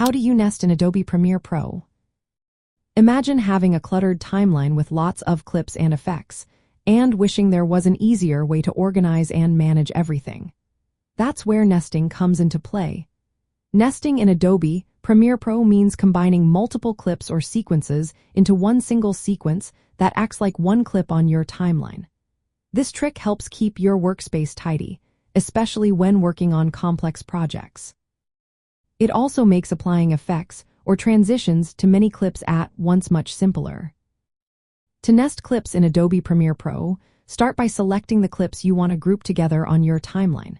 How do you nest in Adobe Premiere Pro? Imagine having a cluttered timeline with lots of clips and effects, and wishing there was an easier way to organize and manage everything. That's where nesting comes into play. Nesting in Adobe Premiere Pro means combining multiple clips or sequences into one single sequence that acts like one clip on your timeline. This trick helps keep your workspace tidy, especially when working on complex projects. It also makes applying effects or transitions to many clips at once much simpler. To nest clips in Adobe Premiere Pro, start by selecting the clips you want to group together on your timeline.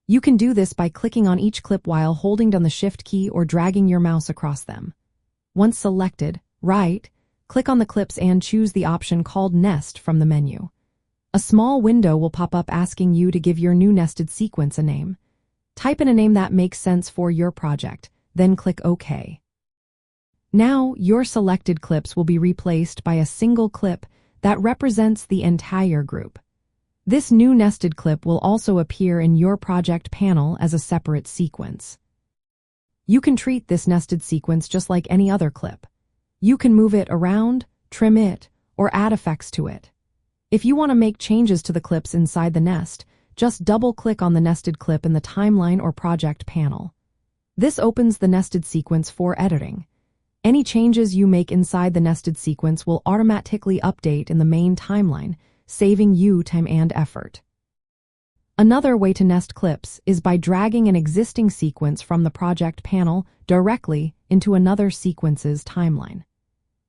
You can do this by clicking on each clip while holding down the Shift key or dragging your mouse across them. Once selected, right-click on the clips and choose the option called Nest from the menu. A small window will pop up asking you to give your new nested sequence a name. Type in a name that makes sense for your project, then click OK. Now, your selected clips will be replaced by a single clip that represents the entire group. This new nested clip will also appear in your project panel as a separate sequence. You can treat this nested sequence just like any other clip. You can move it around, trim it, or add effects to it. If you want to make changes to the clips inside the nest, just double-click on the nested clip in the timeline or project panel. This opens the nested sequence for editing. Any changes you make inside the nested sequence will automatically update in the main timeline, saving you time and effort. Another way to nest clips is by dragging an existing sequence from the project panel directly into another sequence's timeline.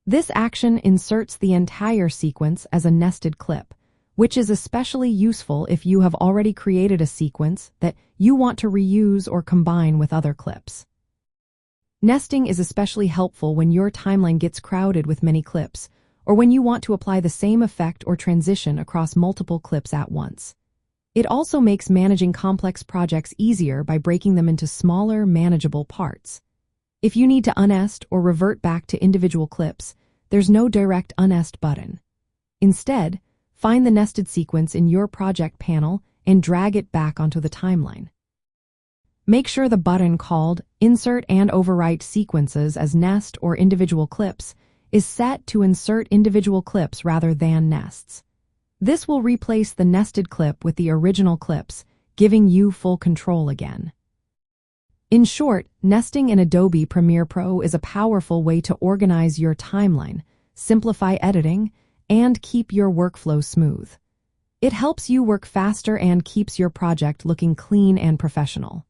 This action inserts the entire sequence as a nested clip, which is especially useful if you have already created a sequence that you want to reuse or combine with other clips. Nesting is especially helpful when your timeline gets crowded with many clips, or when you want to apply the same effect or transition across multiple clips at once. It also makes managing complex projects easier by breaking them into smaller, manageable parts. If you need to unest or revert back to individual clips, there's no direct unest button. Instead, find the nested sequence in your project panel and drag it back onto the timeline. Make sure the button called Insert and Overwrite Sequences as Nest or Individual Clips is set to insert individual clips rather than nests. This will replace the nested clip with the original clips, giving you full control again. In short, nesting in Adobe Premiere Pro is a powerful way to organize your timeline, simplify editing, and keep your workflow smooth. It helps you work faster and keeps your project looking clean and professional.